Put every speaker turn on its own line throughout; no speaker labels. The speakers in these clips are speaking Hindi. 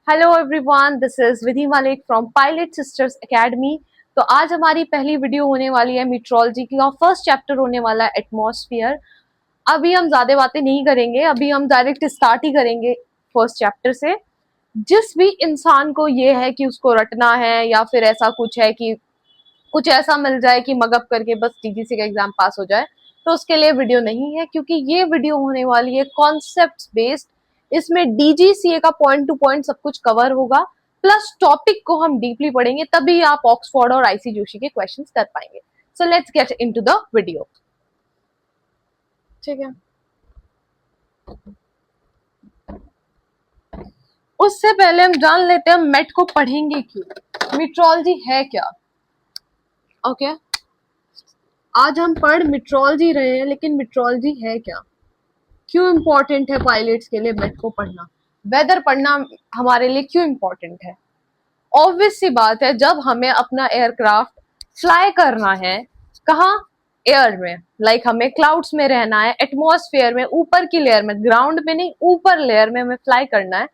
Hello everyone, this is Vidhi Malik from pilot sisters academy. तो आज हमारी पहली वीडियो होने वाली है मीट्रोलॉजी की और फर्स्ट चैप्टर होने वाला है एटमॉस्फेयर। अभी हम ज्यादा बातें नहीं करेंगे, अभी हम डायरेक्ट स्टार्ट ही करेंगे फर्स्ट चैप्टर से। जिस भी इंसान को ये है कि उसको रटना है या फिर ऐसा कुछ है कि कुछ ऐसा मिल जाए कि मगअप करके बस टीजीसी का एग्जाम पास हो जाए, तो उसके लिए वीडियो नहीं है, क्योंकि ये वीडियो होने वाली है कॉन्सेप्ट बेस्ड। इसमें डीजीसीए का पॉइंट टू पॉइंट सब कुछ कवर होगा, प्लस टॉपिक को हम डीपली पढ़ेंगे, तभी आप ऑक्सफोर्ड और आईसी जोशी के क्वेश्चंस कर पाएंगे। So let's get into the video. ठीक है, उससे पहले हम जान लेते हैं मेट को पढ़ेंगे क्यों, मीट्रोलॉजी है क्या। ओके आज हम पढ़ मीट्रोलॉजी रहे हैं, लेकिन मीट्रोलॉजी है क्या, क्यों इंपॉर्टेंट है पायलट्स के लिए मेट को पढ़ना, वेदर पढ़ना हमारे लिए क्यों इंपॉर्टेंट है। ऑब्वियस सी बात है, जब हमें अपना एयरक्राफ्ट फ्लाई करना है, कहाँ, एयर में, लाइक हमें क्लाउड्स में रहना है, एटमॉस्फेयर में, ऊपर की लेयर में, ग्राउंड में नहीं ऊपर लेयर में हमें फ्लाई करना है,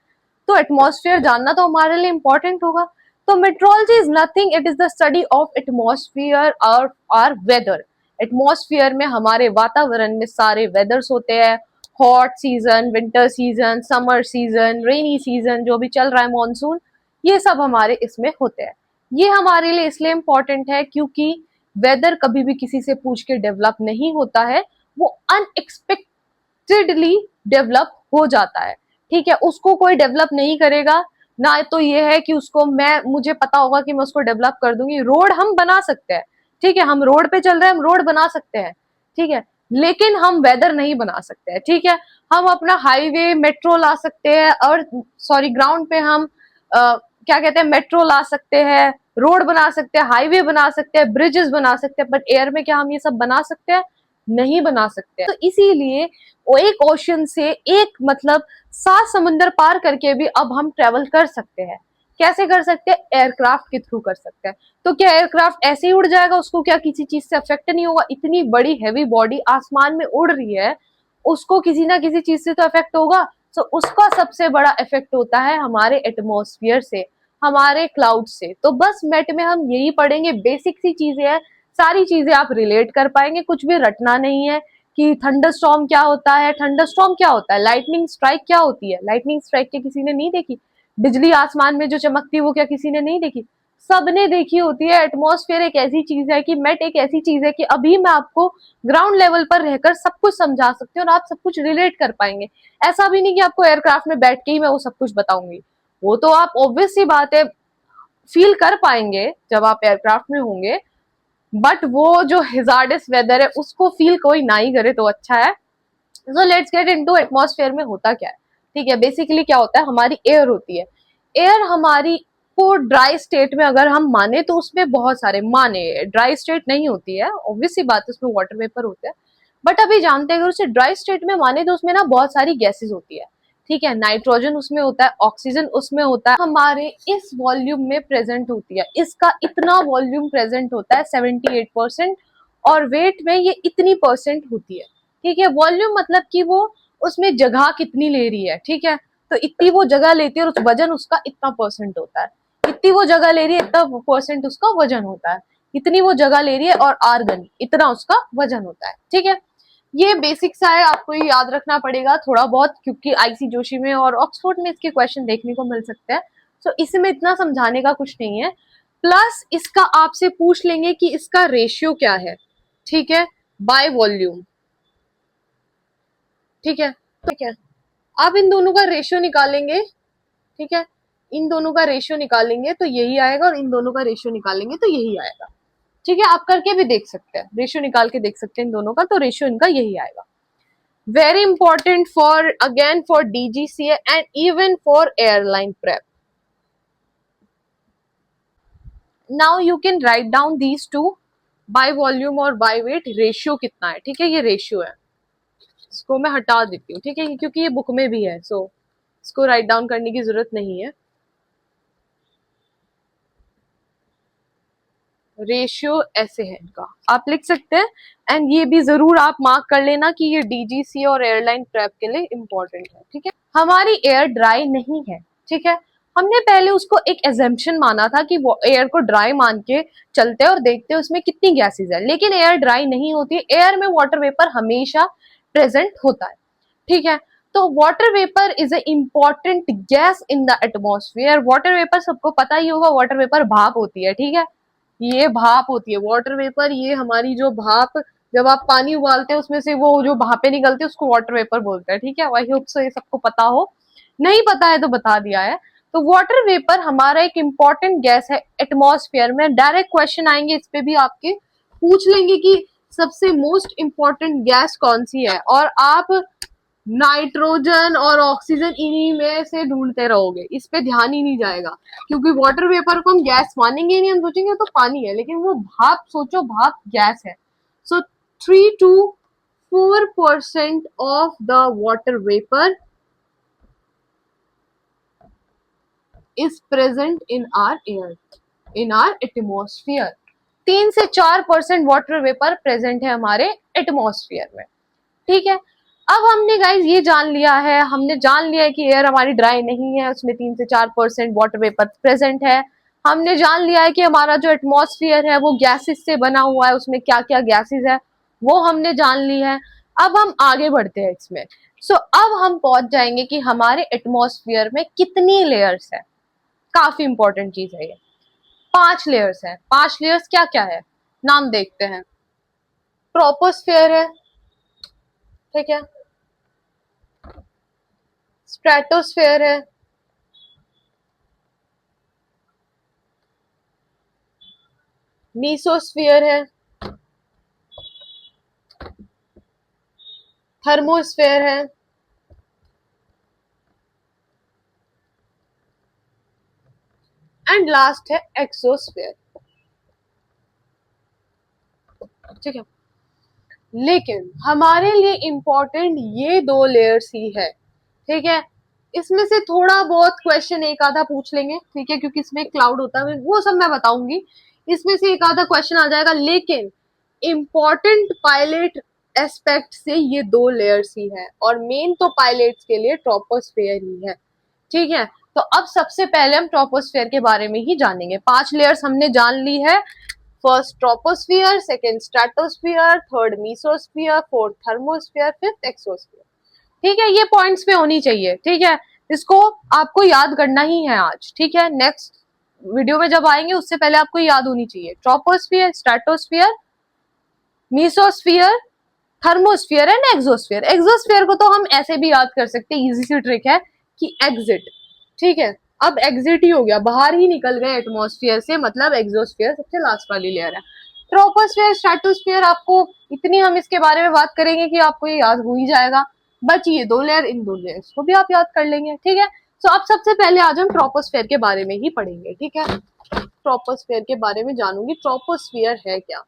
तो एटमॉस्फेयर जानना तो हमारे लिए इंपॉर्टेंट होगा। तो metrology is nothing, it is the study of atmosphere और आर वेदर। एटमॉस्फेयर में हमारे वातावरण में सारे वेदर्स होते हैं, hot season, winter season, summer season, rainy season, जो भी चल रहा है, मानसून, ये सब हमारे इसमें होते हैं। ये हमारे लिए इसलिए इम्पोर्टेंट है क्योंकि वेदर कभी भी किसी से पूछ के डेवलप नहीं होता है, वो अनएक्सपेक्टेडली डेवलप हो जाता है। ठीक है, उसको कोई डेवलप नहीं करेगा ना, तो ये है कि उसको मुझे पता होगा कि मैं उसको डेवलप कर दूंगी। रोड हम बना सकते हैं, ठीक है, हम रोड पे चल रहे हैं, हम रोड बना सकते हैं, ठीक है, लेकिन हम वेदर नहीं बना सकते हैं। ठीक है, हम अपना हाईवे मेट्रो ला सकते हैं, और सॉरी ग्राउंड पे हम क्या कहते हैं, मेट्रो ला सकते हैं, रोड बना सकते हैं, हाईवे बना सकते हैं, ब्रिजेस बना सकते हैं, बट एयर में क्या हम ये सब बना सकते हैं? नहीं बना सकते। तो इसीलिए वो एक ओशन से, एक मतलब 7 समुंदर पार करके भी अब हम ट्रेवल कर सकते हैं। कैसे कर सकते हैं? एयरक्राफ्ट के थ्रू कर सकते हैं। तो क्या एयरक्राफ्ट ऐसे ही उड़ जाएगा, उसको क्या किसी चीज से अफेक्ट नहीं होगा? इतनी बड़ी हैवी बॉडी आसमान में उड़ रही है, उसको किसी ना किसी चीज से तो अफेक्ट होगा। तो उसका सबसे बड़ा इफेक्ट होता है हमारे एटमॉस्फेयर से, हमारे क्लाउड से। तो बस मेट में हम यही पढ़ेंगे, बेसिक सी चीजें हैं, सारी चीजें आप रिलेट कर पाएंगे, कुछ भी रटना नहीं है कि थंडरस्टॉर्म क्या होता है, थंडरस्टॉर्म क्या होता है, लाइटनिंग स्ट्राइक क्या होती है, लाइटनिंग स्ट्राइक के किसी ने नहीं देखी? बिजली आसमान में जो चमकती है वो क्या किसी ने नहीं देखी? सबने देखी होती है। एटमॉस्फेयर एक ऐसी चीज है कि मेट एक ऐसी चीज है कि अभी मैं आपको ग्राउंड लेवल पर रहकर सब कुछ समझा सकती हूँ और आप सब कुछ रिलेट कर पाएंगे। ऐसा भी नहीं कि आपको एयरक्राफ्ट में बैठ के ही मैं वो सब कुछ बताऊंगी, वो तो आप ऑब्वियस सी बात है फील कर पाएंगे जब आप एयरक्राफ्ट में होंगे, बट वो जो हिजार्डस वेदर है उसको फील कोई ना ही करे तो अच्छा है। So let's get into atmosphere में होता क्या है। ठीक है, बेसिकली क्या होता है, हमारी एयर होती है। एयर हमारी को ड्राई स्टेट में अगर हम माने तो उसमें बहुत सारे, माने ड्राई स्टेट नहीं होती है, ऑब्वियस सी बात है, उसमें वाटर वेपर होते हैं, बट अभी जानते हैं अगर उसे ड्राई स्टेट में माने तो उसमें ना बहुत सारी गैसेस होती है। ठीक है, नाइट्रोजन उसमें होता है, ऑक्सीजन उसमें होता है, हमारे इस वॉल्यूम में प्रेजेंट होती है, इसका इतना वॉल्यूम प्रेजेंट होता है 78%, और वेट में ये इतनी परसेंट होती है। ठीक है, वॉल्यूम मतलब कि वो उसमें जगह कितनी ले रही है। ठीक है, तो इतनी वो जगह लेती है और उस वजन उसका इतना परसेंट होता है, इतनी वो जगह ले रही है इतना परसेंट उसका वजन होता है, इतनी वो जगह ले रही है और आर्गन इतना उसका वजन होता है। ठीक है, ये बेसिक सा है, आपको ये याद रखना पड़ेगा थोड़ा बहुत, क्योंकि आईसी जोशी में और ऑक्सफोर्ड में इसके क्वेश्चन देखने को मिल सकते हैं। तो इसमें इतना समझाने का कुछ नहीं है, प्लस इसका आपसे पूछ लेंगे कि इसका रेशियो क्या है। ठीक है, बाय वॉल्यूम। ठीक है, ठीक है, आप इन दोनों का रेशियो निकालेंगे। ठीक है, इन दोनों का रेशियो निकालेंगे तो यही आएगा, और इन दोनों का रेशियो निकालेंगे तो यही आएगा। ठीक है, आप करके भी देख सकते हैं, रेशियो निकाल के देख सकते हैं इन दोनों का, तो रेशियो इनका यही आएगा। Very important for, again for DGCA and even for airline prep. Now you can write down these two, by volume और बाय वेट रेशियो कितना है। ठीक है, ये रेशियो है, इसको मैं हटा देती हूँ, ठीक है, क्योंकि ये बुक में भी है, सो इसको राइट डाउन करने की जरूरत नहीं है। रेशियो ऐसे है इनका, आप लिख सकते हैं, एंड ये भी जरूर आप मार्क कर लेना कि ये डीजीसी और एयरलाइन प्रेप के लिए इंपॉर्टेंट है। ठीक है, हमारी एयर ड्राई नहीं है। ठीक है, हमने पहले उसको एक एजम्पशन माना था कि वो एयर को ड्राई मान के चलते हैं और देखते हैं उसमें कितनी गैसेस है, लेकिन एयर ड्राई नहीं होती, एयर में वाटर वेपर हमेशा प्रेजेंट होता है। ठीक है, तो water vapour is a important gas in the atmosphere. Water vapour सबको पता ही होगा, वाटर वेपर भाप होती है। ठीक है, ये भाप होती है वाटर वेपर, ये हमारी जो भाप, जब आप पानी उबालते हैं उसमें से वो जो भापे निकलती है उसको वाटर वेपर बोलते हैं। ठीक है, आई होप सो ये सबको पता हो, नहीं पता है तो बता दिया है। तो वाटर वेपर हमारा एक इंपॉर्टेंट गैस है एटमॉस्फेयर में। डायरेक्ट क्वेश्चन आएंगे इस पे भी आपके, पूछ लेंगे कि सबसे मोस्ट इंपॉर्टेंट गैस कौन सी है, और आप नाइट्रोजन और ऑक्सीजन इन्हीं में से ढूंढते रहोगे, इस पे ध्यान ही नहीं जाएगा, क्योंकि वाटर वेपर को हम गैस मानेंगे नहीं, हम सोचेंगे तो पानी है, लेकिन वो भाप, सोचो भाप गैस है। सो 3 to 4% of the water vapour is present in our air, in our atmosphere। 3 से 4% वाटर वेपर प्रेजेंट है हमारे एटमॉस्फेयर में। ठीक है, अब हमने गाइज ये जान लिया है, हमने जान लिया है कि एयर हमारी ड्राई नहीं है, उसमें 3 से 4% वाटर वेपर प्रेजेंट है। हमने जान लिया है कि हमारा जो एटमॉस्फेयर है वो गैसेस से बना हुआ है, उसमें क्या क्या गैसेस है वो हमने जान ली है। अब हम आगे बढ़ते हैं इसमें। अब हम पहुंच जाएंगे कि हमारे एटमॉस्फेयर में कितनी लेयर्स है। काफी इंपॉर्टेंट चीज है ये। 5 लेयर्स है। 5 लेयर्स क्या क्या है, नाम देखते हैं। ट्रोपोस्फेयर है, ठीक है, स्ट्रेटोस्फेयर है, मीसोस्फियर है, थर्मोस्फेयर है, एंड लास्ट है एक्सोस्फेयर। ठीक है, लेकिन हमारे लिए इंपॉर्टेंट ये 2 लेयर्स ही है। ठीक है, इसमें से थोड़ा बहुत क्वेश्चन एक आधा पूछ लेंगे, ठीक है, क्योंकि इसमें क्लाउड होता है, वो सब मैं बताऊंगी, इसमें से एक आधा क्वेश्चन आ जाएगा, लेकिन इंपॉर्टेंट पायलट एस्पेक्ट से ये 2 लेयर्स ही है, और मेन तो पायलट्स के लिए ट्रोपोस्फेयर ही है। ठीक है, तो अब सबसे पहले हम ट्रोपोस्फेयर के बारे में ही जानेंगे। 5 लेयर्स हमने जान ली है। First troposphere, second stratosphere, third mesosphere, fourth thermosphere, fifth exosphere. ठीक है, ये पॉइंट्स पे होनी चाहिए। ठीक है, इसको आपको याद करना ही है आज। ठीक है, नेक्स्ट वीडियो में जब आएंगे उससे पहले आपको याद होनी चाहिए। Troposphere, stratosphere, mesosphere, thermosphere and exosphere. Exosphere को तो हम ऐसे भी याद कर सकते हैं, इजी सी ट्रिक है कि एग्जिट। ठीक है, अब एग्जिट ही हो गया, बाहर ही निकल गए एटमॉस्फेयर से, मतलब एक्सोस्फियर सबसे लास्ट वाली लेयर है। ट्रोपोस्फियर, स्ट्रेटोस्फियर, आपको इतनी हम इसके बारे में बात करेंगे कि आपको ये याद हो ही जाएगा। बच ये 2 लेयर, इन 2 लेयर्स को भी आप याद कर लेंगे। ठीक है, सो अब सबसे पहले आज हम ट्रोपोस्फियर के बारे में ही पढ़ेंगे। ठीक है, ट्रोपोस्फियर के बारे में जानूंगी, ट्रोपोस्फियर है क्या।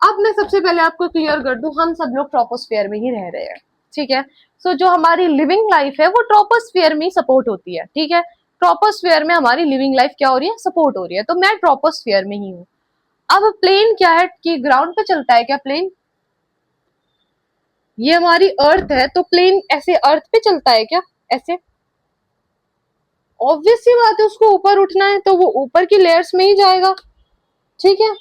अब मैं सबसे पहले आपको क्लियर कर दूं, हम सब लोग ट्रोपोस्फियर में ही रह रहे हैं। ठीक है, सो जो हमारी लिविंग लाइफ है वो ट्रोपोस्फियर में सपोर्ट होती है। ठीक है, ट्रोपोस्फियर में हमारी लिविंग लाइफ क्या हो रही है, सपोर्ट हो रही है, तो मैं ट्रोपोस्फियर में ही हूँ। अब प्लेन क्या है कि ग्राउंड पे चलता है क्या प्लेन, ये हमारी अर्थ है, तो प्लेन ऐसे अर्थ पे चलता है क्या, ऐसे? ऑब्वियस सी बात है, उसको ऊपर उठना है तो वो ऊपर की लेयर्स में ही जाएगा। ठीक है,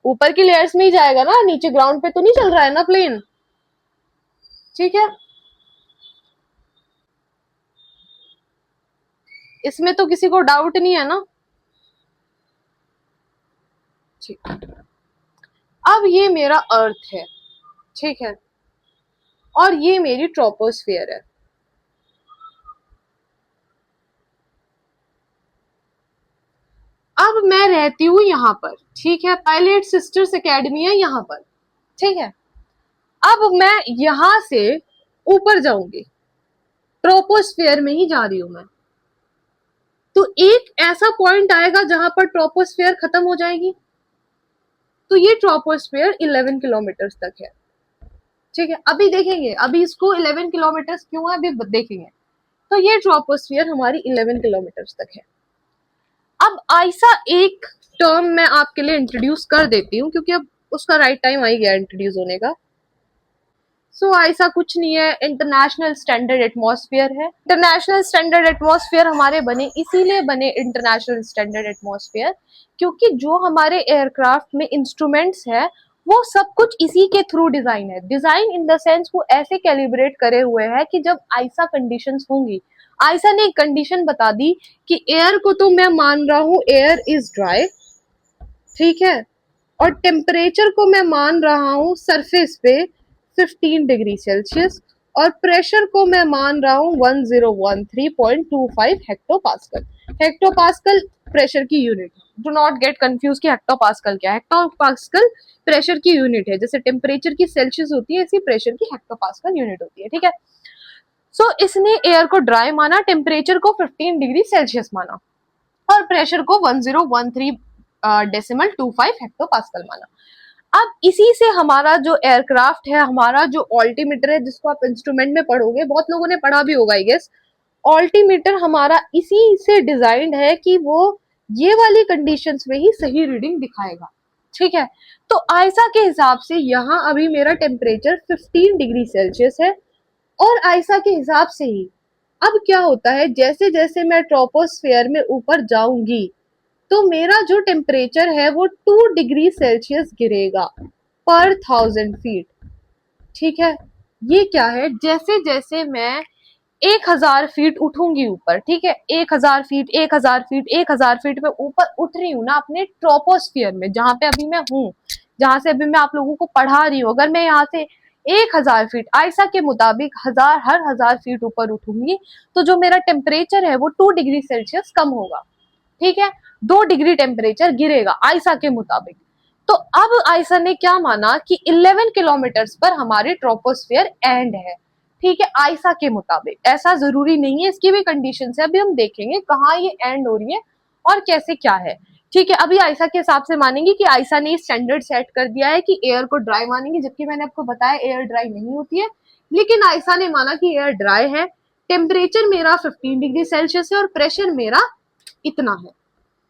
ऊपर की लेयर्स में ही जाएगा ना, नीचे ग्राउंड पे तो नहीं चल रहा है ना प्लेन। ठीक है, इसमें तो किसी को डाउट नहीं है ना। ठीक, अब ये मेरा अर्थ है, ठीक है, और ये मेरी ट्रोपोस्फियर है। अब मैं रहती हूँ यहाँ पर, ठीक है, पायलट सिस्टर्स एकेडमी है यहाँ पर। ठीक है, अब मैं यहां से ऊपर जाऊंगी, ट्रोपोस्फियर में ही जा रही हूं मैं, तो एक ऐसा पॉइंट आएगा जहां पर ट्रोपोस्फियर खत्म हो जाएगी, तो ये ट्रोपोस्फियर 11 किलोमीटर तक है। ठीक है, अभी देखेंगे, अभी इसको 11 किलोमीटर क्यों है अभी देखेंगे। तो ये ट्रोपोस्फियर हमारी 11 किलोमीटर तक है। अब ऐसा एक टर्म मैं आपके लिए इंट्रोड्यूस कर देती हूँ, क्योंकि अब उसका राइट टाइम आ ही गया इंट्रोड्यूस होने का। सो ऐसा कुछ नहीं है, इंटरनेशनल स्टैंडर्ड एटमॉस्फेयर है। इंटरनेशनल स्टैंडर्ड एटमॉस्फेयर हमारे बने इसीलिए बने इंटरनेशनल स्टैंडर्ड एटमॉस्फेयर, क्योंकि जो हमारे एयरक्राफ्ट में इंस्ट्रूमेंट्स है वो सब कुछ इसी के थ्रू डिजाइन है। डिजाइन इन द सेंस वो ऐसे कैलिब्रेट करे हुए हैं कि जब ऐसा कंडीशंस होंगी, आयसा ने एक कंडीशन बता दी कि एयर को तो मैं मान रहा हूं एयर इज ड्राई, ठीक है, और टेम्परेचर को मैं मान रहा हूं सरफेस पे 15 डिग्री सेल्सियस, और प्रेशर को मैं मान रहा हूं 1013.25 हेक्टोपास्कल। हेक्टोपास्कल प्रेशर की यूनिट है, डू नॉट गेट कंफ्यूज कि हेक्टोपास्कल क्या है। हेक्टोपास्कल प्रेशर की यूनिट है, जैसे टेम्परेचर की सेल्सियस होती है इसी प्रेशर की हेक्टोपास्कल यूनिट होती है, ठीक है। सो इसने एयर को ड्राई माना, टेम्परेचर को 15 डिग्री सेल्सियस माना और प्रेशर को 1013.25 हेक्टोपास्कल माना। अब इसी से हमारा जो एयरक्राफ्ट है, हमारा जो ऑल्टीमीटर है, जिसको आप इंस्ट्रूमेंट में पढ़ोगे, बहुत लोगों ने पढ़ा भी होगा आई गेस, ऑल्टीमीटर हमारा इसी से डिजाइंड है कि वो ये वाली कंडीशंस में ही सही रीडिंग दिखाएगा, ठीक है। तो आयसा के हिसाब से यहाँ अभी मेरा टेम्परेचर 15 डिग्री सेल्सियस है, और आयसा के हिसाब से ही अब क्या होता है, जैसे जैसे मैं ट्रोपोस्फेयर में ऊपर जाऊंगी तो मेरा जो टेम्परेचर है वो 2 डिग्री सेल्सियस गिरेगा पर 1000 फीट, ठीक है। ये क्या है, जैसे जैसे मैं 1000 फीट उठूंगी ऊपर, ठीक है, 1000 फीट 1000 फीट 1000 फीट में ऊपर उठ रही हूँ ना अपने ट्रोपोस्फियर में, जहां पे अभी मैं हूँ, जहां से अभी मैं आप लोगों को पढ़ा रही हूँ, अगर मैं यहाँ से 1000 फीट आयसा के मुताबिक हर 1000 फीट ऊपर उठूंगी तो जो मेरा टेम्परेचर है वो 2 डिग्री सेल्सियस कम होगा, ठीक है, 2 डिग्री टेम्परेचर गिरेगा आयसा के मुताबिक। तो अब आयसा ने क्या माना कि 11 किलोमीटर पर हमारी ट्रोपोस्फियर एंड है, ठीक है, आयसा के मुताबिक। ऐसा जरूरी नहीं है, इसकी भी कंडीशन है, अभी हम देखेंगे कहाँ ये एंड हो रही है और कैसे क्या है, ठीक है। अभी आयसा के हिसाब से मानेंगे कि आयसा ने स्टैंडर्ड सेट कर दिया है कि एयर को ड्राई मानेंगे, जबकि मैंने आपको बताया एयर ड्राई नहीं होती है, लेकिन आयसा ने माना कि एयर ड्राई है, टेम्परेचर मेरा 15 डिग्री सेल्सियस है और प्रेशर मेरा इतना है,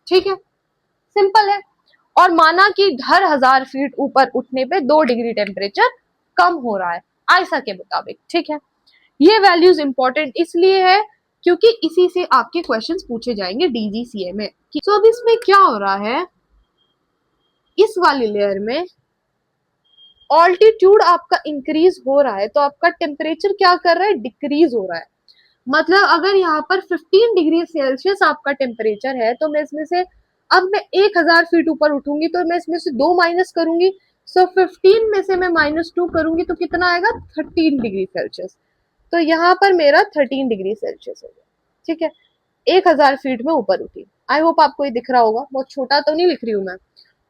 ठीक है, सिंपल है। और माना कि हर 1000 फीट ऊपर उठने पे 2 डिग्री टेम्परेचर कम हो रहा है आयसा के मुताबिक, ठीक है। ये वैल्यूज इंपॉर्टेंट इसलिए है क्योंकि इसी से आपके क्वेश्चंस पूछे जाएंगे डीजीसीए में। सो अब इसमें क्या हो रहा है, इस वाली लेयर में ऑल्टीट्यूड आपका इंक्रीज हो रहा है तो आपका टेम्परेचर क्या कर रहा है, डिक्रीज हो रहा है। मतलब अगर यहाँ पर 15 डिग्री सेल्सियस आपका टेम्परेचर है तो मैं इसमें से, अब मैं 1000 फीट ऊपर उठूंगी तो मैं इसमें से 2 माइनस करूंगी, सो 15 में से मैं -2 करूंगी तो कितना आएगा, 13 डिग्री सेल्सियस। तो यहाँ पर मेरा 13 डिग्री सेल्सियस हो गया, ठीक है, 1000 फीट में ऊपर उठी। आई होप आपको ये दिख रहा होगा, बहुत छोटा तो नहीं लिख रही हूँ मैं।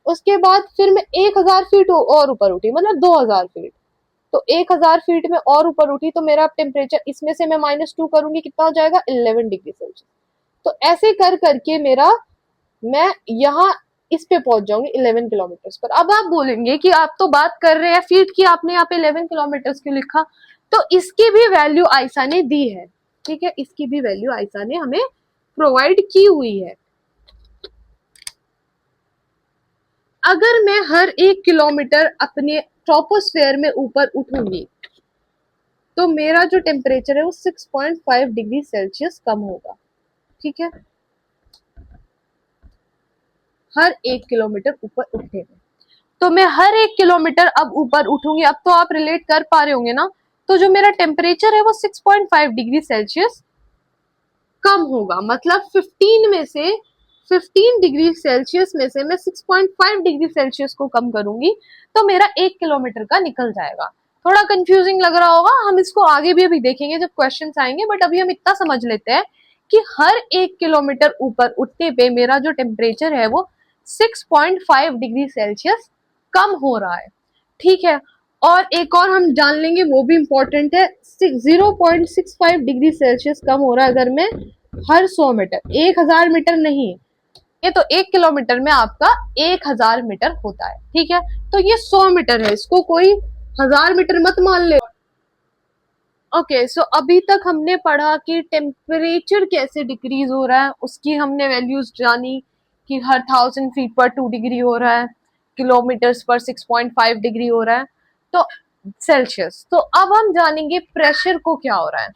उसके बाद फिर मैं 1000 फीट और ऊपर उठी, मतलब 2000 फीट, तो 1000 फीट में और ऊपर उठी तो मेरा टेम्परेचर, इसमें से मैं -2 करूंगी, कितना हो जाएगा, 11 डिग्री सेल्सियस। तो ऐसे कर करके मेरा, मैं यहाँ इस पे पहुंच जाऊंगी 11 किलोमीटर पर। अब आप बोलेंगे कि आप तो बात कर रहे हैं फीट की, आपने यहाँ पे 11 किलोमीटर क्यों लिखा, तो इसकी भी वैल्यू आयसा ने दी है, ठीक है, इसकी भी वैल्यू आयसा ने हमें प्रोवाइड की हुई है। अगर मैं हर 1 किलोमीटर अपने ट्रोपोस्फेयर में ऊपर उठूंगी तो मेरा जो टेम्परेचर है वो 6.5 डिग्री सेल्सियस कम होगा, ठीक है, हर 1 किलोमीटर ऊपर उठने में। तो मैं हर 1 किलोमीटर अब ऊपर उठूंगी, अब तो आप रिलेट कर पा रहे होंगे ना, तो जो मेरा टेम्परेचर है वो 6.5 डिग्री सेल्सियस कम होगा। मतलब 15 डिग्री सेल्सियस में से मैं 6.5 डिग्री सेल्सियस को कम करूंगी तो मेरा 1 किलोमीटर का निकल जाएगा। थोड़ा कंफ्यूजिंग लग रहा होगा, हम इसको आगे भी अभी देखेंगे जब क्वेश्चंस आएंगे, बट अभी हम इतना समझ लेते हैं कि हर 1 किलोमीटर ऊपर उठने पे मेरा जो टेम्परेचर है वो 6.5 डिग्री सेल्सियस कम हो रहा है, ठीक है। और एक और हम जान लेंगे, वो भी इंपॉर्टेंट है, 0.65 डिग्री सेल्सियस कम हो रहा है अगर मैं हर 100 मीटर, 1000 मीटर नहीं, ये तो 1 किलोमीटर में आपका 1000 मीटर होता है, ठीक है, तो ये 100 मीटर है, इसको कोई 1000 मीटर मत मान ले। ओके, सो अभी तक हमने पढ़ा कि टेम्परेचर कैसे डिक्रीज हो रहा है, उसकी हमने वैल्यूज जानी कि हर 1000 फीट पर 2 डिग्री हो रहा है, किलोमीटर्स पर 6.5 डिग्री हो रहा है। तो सेल्सियस। तो अब हम जानेंगे प्रेशर को क्या हो रहा है।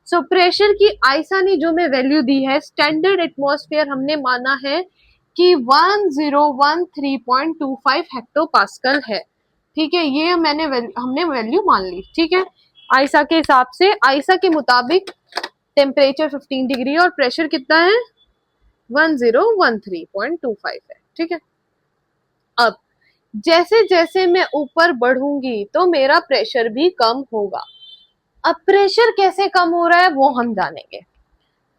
सो प्रेशर की आयसा ने जो मैं वैल्यू दी है, स्टैंडर्ड एटमॉस्फेयर हमने माना है कि 1013.25 हेक्टोपास्कल है। ठीक है, ये हमने वैल्यू मान ली। ठीक है, आयसा के हिसाब से, आयसा के मुताबिक टेम्परेचर 15 डिग्री और प्रेशर कितना है 1013.25 है। ठीक है, अब जैसे जैसे मैं ऊपर बढ़ूंगी तो मेरा प्रेशर भी कम होगा। अब प्रेशर कैसे कम हो रहा है वो हम जानेंगे।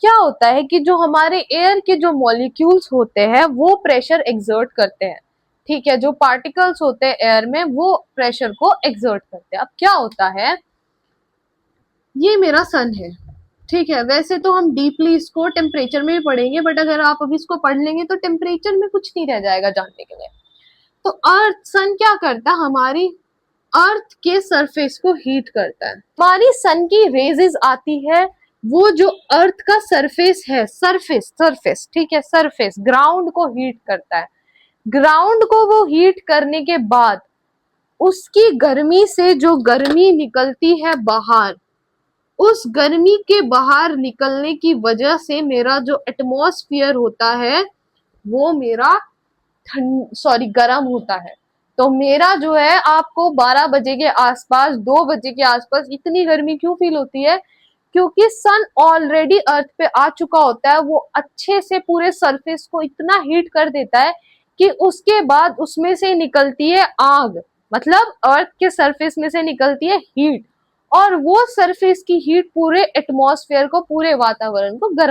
क्या होता है कि जो हमारे एयर के जो मॉलिक्यूल्स होते हैं वो प्रेशर एक्सर्ट करते हैं। ठीक है, जो पार्टिकल्स होते हैं एयर में वो प्रेशर को एक्सर्ट करते हैं। अब क्या होता है, ये मेरा सन है। ठीक है, वैसे तो हम डीपली इसको टेम्परेचर में भी पढ़ेंगे, बट अगर आप अभी इसको पढ़ लेंगे तो टेम्परेचर में कुछ नहीं रह जाएगा जानने के लिए। तो अर्थ, सन क्या करता है, हमारी अर्थ के सरफेस को हीट करता है। हमारी सन की रेजेस आती है, वो जो अर्थ का सरफेस है, सरफेस ठीक है, सरफेस ग्राउंड को हीट करता है। ग्राउंड को वो हीट करने के बाद उसकी गर्मी से जो गर्मी निकलती है बाहर, उस गर्मी के बाहर निकलने की वजह से मेरा जो एटमॉस्फेयर होता है वो मेरा गर्म होता है। तो मेरा जो है आपको 12 बजे के आसपास, 2 बजे के आसपास इतनी गर्मी क्यों फील होती है, क्योंकि सन ऑलरेडी अर्थ पे आ चुका होता है। वो अच्छे से पूरे सरफेस को इतना हीट कर देता है कि उसके बाद उसमें से निकलती है आग, मतलब अर्थ के सरफेस में से निकलती है हीट, और वो सरफेस की हीट पूरे एटमॉस्फेयर को, पूरे वातावरण को गर्म